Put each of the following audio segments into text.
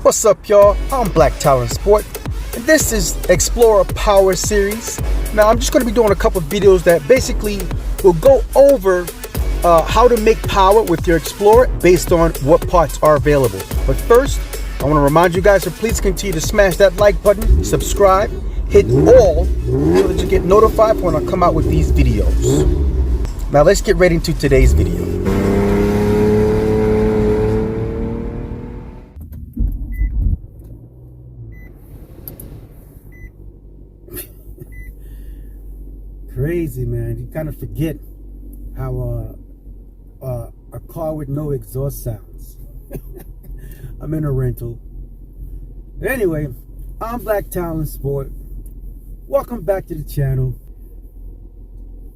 What's up, y'all? I'm Black Talent Sport, and this is Explorer Power Series. Now, I'm just going to be doing a couple of videos that basically will go over how to make power with your Explorer based on what parts are available. But first, I want to remind you guys to please continue to smash that like button, subscribe, hit all so that you get notified when I come out with these videos. Now, let's get right into today's video. Crazy, man. You kind of forget how a car with no exhaust sounds. I'm in a rental. Anyway, I'm Black Talent Sport. Welcome back to the channel.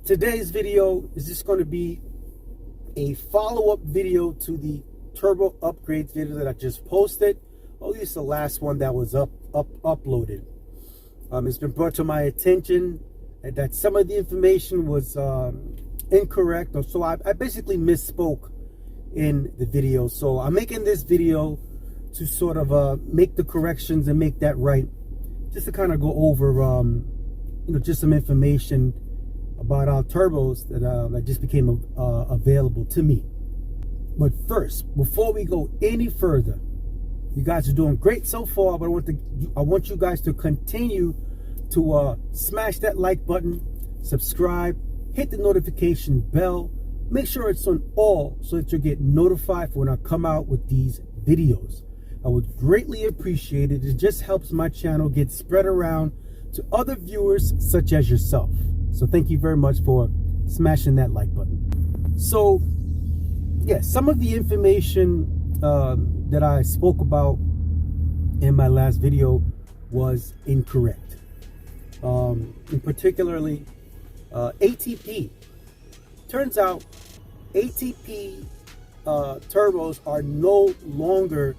Today's video is just going to be a follow-up video to the turbo upgrades video that I just posted. At least the last one that was uploaded. It's been brought to my attention that some of the information was incorrect, or so I basically misspoke in the video. So I'm making this video to sort of make the corrections and make that right, just to kind of go over just some information about our turbos that just became available to me. But first, before we go any further, you guys are doing great so far, but I want you guys to continue to smash that like button, subscribe, hit the notification bell, make sure it's on all so that you'll get notified for when I come out with these videos. I would greatly appreciate it. It just helps my channel get spread around to other viewers such as yourself. So thank you very much for smashing that like button. So yeah, some of the information that I spoke about in my last video was incorrect. In particularly ATP. Turns out ATP turbos are no longer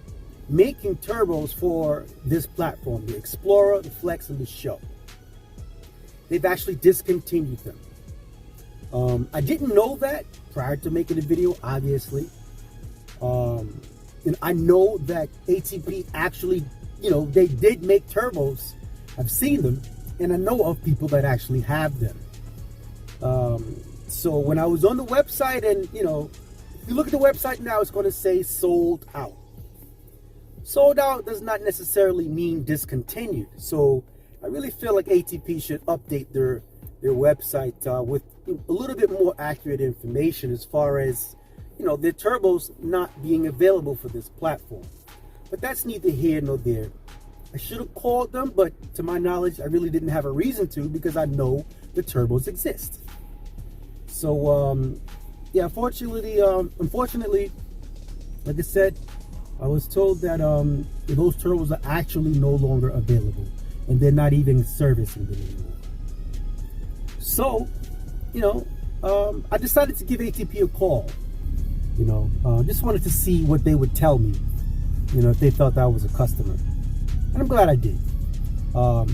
making turbos for this platform, the Explorer, the Flex, and the Show. They've actually discontinued them. I didn't know that prior to making the video, obviously. And I know that ATP actually, they did make turbos. I've seen them. And I know of people that actually have them. So when I was on the website, and if you look at the website now, it's going to say sold out. Sold out does not necessarily mean discontinued. So I really feel like ATP should update their website with a little bit more accurate information as far as their turbos not being available for this platform. But that's neither here nor there. I should have called them, but to my knowledge, I really didn't have a reason to, because I know the turbos exist. So, yeah, unfortunately, like I said, I was told that those turbos are actually no longer available, and they're not even servicing them anymore. So, I decided to give ATP a call. Just wanted to see what they would tell me, if they felt I was a customer. And I'm glad I did.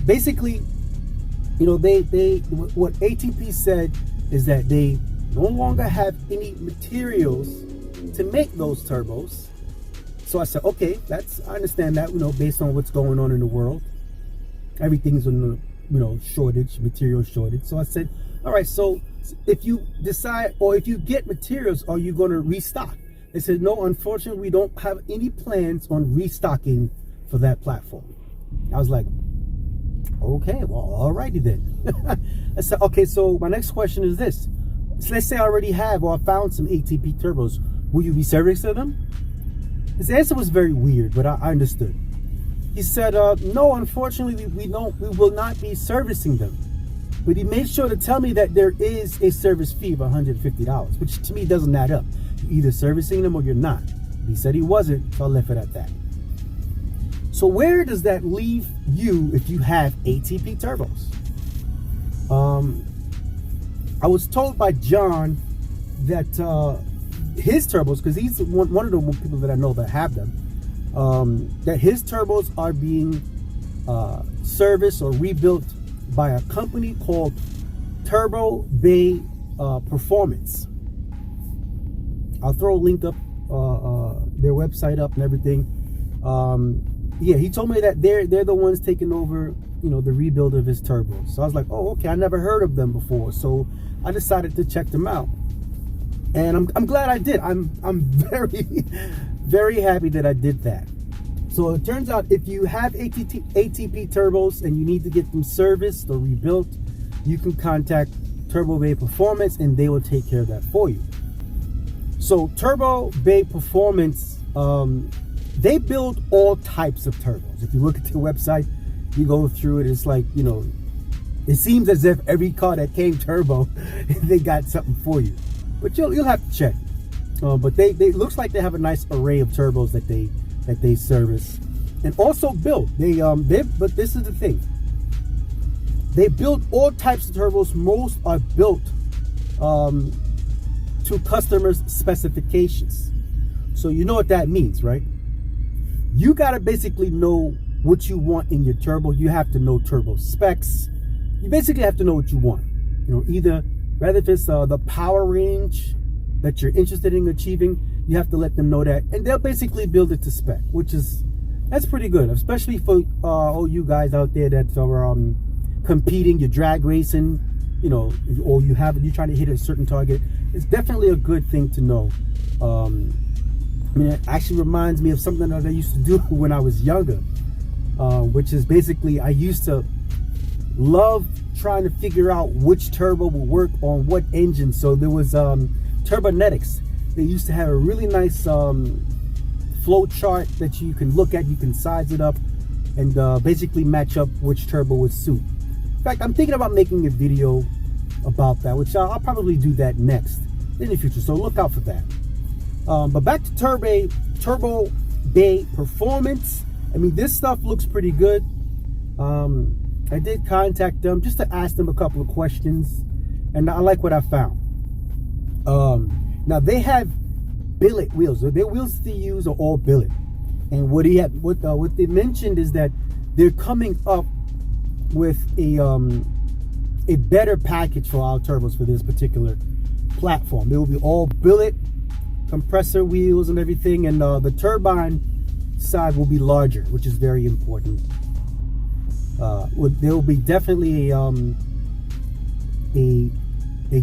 Basically, what ATP said is that they no longer have any materials to make those turbos. So I said, okay, I understand that, based on what's going on in the world. Everything's on the, shortage, material shortage. So I said, all right, so if you decide, or if you get materials, are you going to restock? They said, no, unfortunately, we don't have any plans on restocking for that platform. I was like, okay, well, alrighty then. I said, okay, so my next question is this. So let's say I already have, or I found some ATP turbos. Will you be servicing them? His answer was very weird, but I understood. He said, no, unfortunately, we will not be servicing them. But he made sure to tell me that there is a service fee of $150, which to me doesn't add up. You're either servicing them or you're not. He said he wasn't, so I left it at that. So where does that leave you if you have ATP turbos? I was told by John that his turbos, because he's one of the people that I know that have them, that his turbos are being serviced or rebuilt by a company called Turbo Bay Performance. I'll throw a link up, their website up and everything. yeah, he told me that they're the ones taking over, the rebuild of his turbos. So I was like, oh, okay, I never heard of them before. So I decided to check them out, and I'm glad I did. I'm very very happy that I did that. So it turns out if you have ATP turbos and you need to get them serviced or rebuilt, you can contact Turbo Bay Performance and they will take care of that for you. So Turbo Bay Performance, they build all types of turbos. If you look at their website, you go through it, it's like, it seems as if every car that came turbo, they got something for you. But you'll have to check. But they looks like they have a nice array of turbos that they service and also build. But this is the thing. They build all types of turbos. Most are built to customers' specifications. So you know what that means, right? You gotta basically know what you want in your turbo. You have to know turbo specs. You basically have to know what you want. Whether if it's the power range that you're interested in achieving, you have to let them know that, and they'll basically build it to spec, that's pretty good, especially for all you guys out there that are competing, you're drag racing, or you're trying to hit a certain target. It's definitely a good thing to know. It actually reminds me of something that I used to do when I was younger, which is basically I used to love trying to figure out which turbo will work on what engine. So there was Turbonetics. They used to have a really nice flow chart that you can look at. You can size it up and basically match up which turbo would suit. In fact, I'm thinking about making a video about that, which I'll probably do that next in the future. So look out for that. But back to Turbo Bay Performance. This stuff looks pretty good. I did contact them just to ask them a couple of questions, and I like what I found. Now they have billet wheels. So their wheels they use are all billet, and what they mentioned is that they're coming up with a better package for our turbos for this particular platform. They will be all billet compressor wheels and everything, and the turbine side will be larger, which is very important. There will be definitely a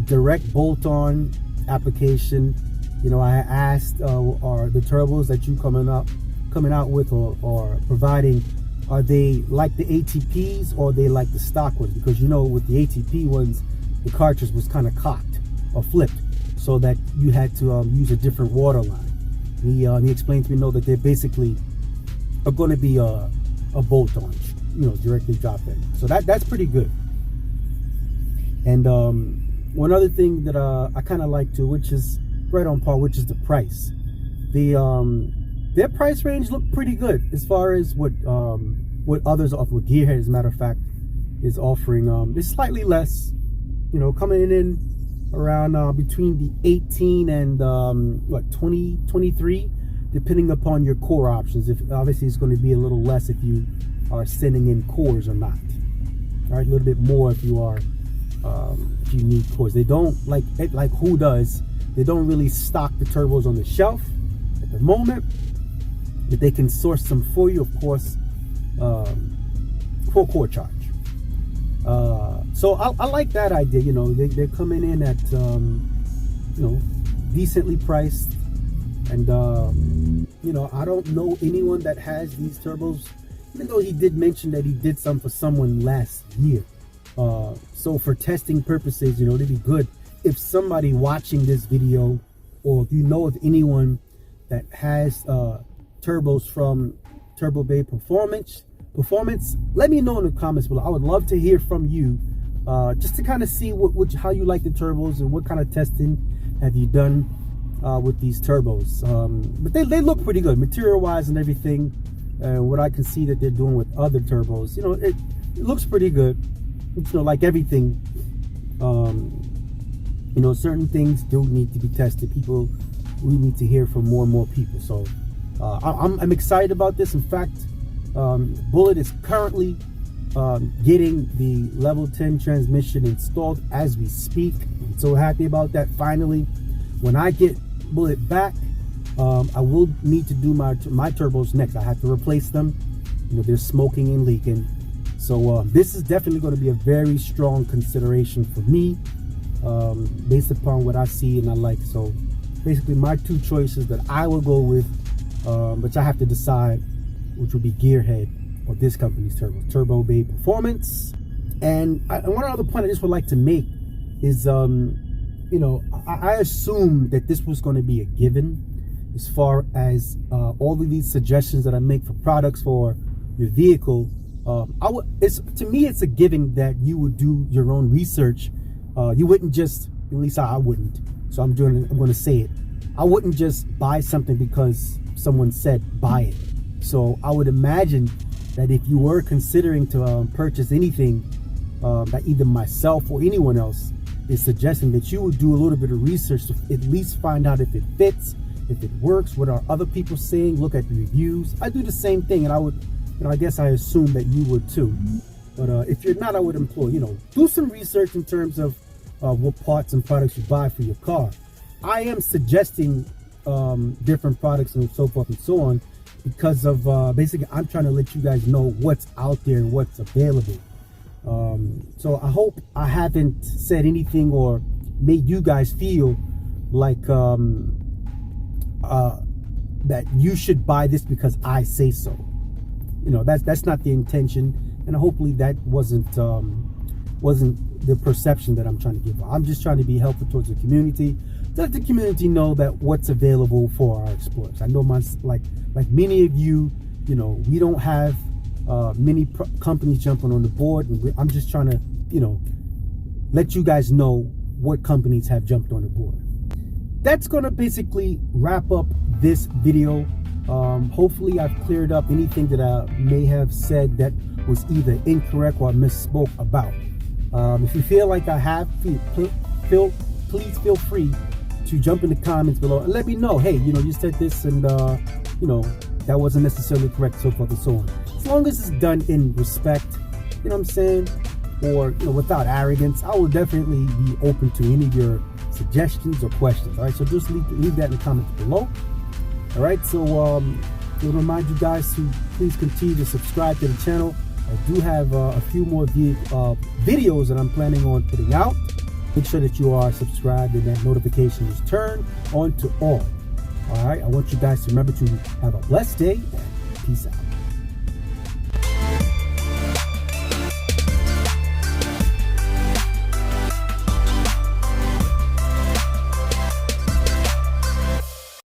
direct bolt-on application. I asked, are the turbos that you coming out with or providing, are they like the ATPs or are they like the stock ones? Because with the ATP ones, the cartridge was kind of cocked or flipped, so that you had to use a different water line. He explained to me that they basically are going to be a bolt-on, directly drop in. So that's pretty good. And one other thing that I kind of like too, which is right on par, which is the price. Their price range looked pretty good as far as what others offer. What Gearhead, as a matter of fact, is offering. It's slightly less, coming in around between the 18 and 20, 23, depending upon your core options. If obviously it's going to be a little less if you are sending in cores or not. All right, a little bit more if you are if you need cores. They don't like who does. They don't really stock the turbos on the shelf at the moment, but they can source them for you, of course, for core charge. So I like that idea. They're coming in at decently priced, and I don't know anyone that has these turbos, even though he did mention that he did some for someone last year. So for testing purposes, it'd be good if somebody watching this video, or if you know of anyone that has turbos from Turbo Bay Performance, let me know in the comments below. I would love to hear from you, just to kind of see how you like the turbos and what kind of testing have you done with these turbos. But they look pretty good material wise and everything. What I can see that they're doing with other turbos, it looks pretty good. Like everything, certain things do need to be tested. We need to hear from more and more people. So I'm excited about this. In fact, Bullet is currently getting the level 10 transmission installed as we speak. I'm so happy about that. Finally, when I get Bullet back, I will need to do my turbos next. I have to replace them, they're smoking and leaking. So this is definitely going to be a very strong consideration for me, based upon what I see and I like. So basically my two choices that I will go with, which I have to decide, which would be Gearhead or this company's Turbo Bay Performance. And one other point I just would like to make is, I assumed that this was going to be a given as far as all of these suggestions that I make for products for your vehicle. To me, it's a given that you would do your own research. You wouldn't just, at least I wouldn't. So I'm going to say it. I wouldn't just buy something because someone said buy it. So I would imagine that if you were considering to purchase anything that either myself or anyone else is suggesting, that you would do a little bit of research to at least find out if it fits, if it works, what are other people saying, look at the reviews. I do the same thing, and I would, I guess I assume that you would too. But if you're not, I would implore, do some research in terms of what parts and products you buy for your car. I am suggesting different products and so forth and so on because of basically I'm trying to let you guys know what's out there and what's available. So I hope I haven't said anything or made you guys feel like that you should buy this because I say so. That's not the intention, and hopefully that wasn't the perception that I'm trying to give. I'm just trying to be helpful towards the community, to let the community know that what's available for our explorers. I know like many of you, we don't have many companies jumping on the board, and I'm just trying to, let you guys know what companies have jumped on the board. That's going to basically wrap up this video. Hopefully I've cleared up anything that I may have said that was either incorrect or I misspoke about. If you feel like I have, please feel free to jump in the comments below and let me know, hey, you said this and that wasn't necessarily correct, so forth and so on. As long as it's done in respect, what I'm saying, or without arrogance, I will definitely be open to any of your suggestions or questions. All right, so just leave that in the comments below. All right, so we'll remind you guys to please continue to subscribe to the channel. I do have a few more videos that I'm planning on putting out. Make sure that you are subscribed and that notification is turned on to all. All right, I want you guys to remember to have a blessed day and peace out.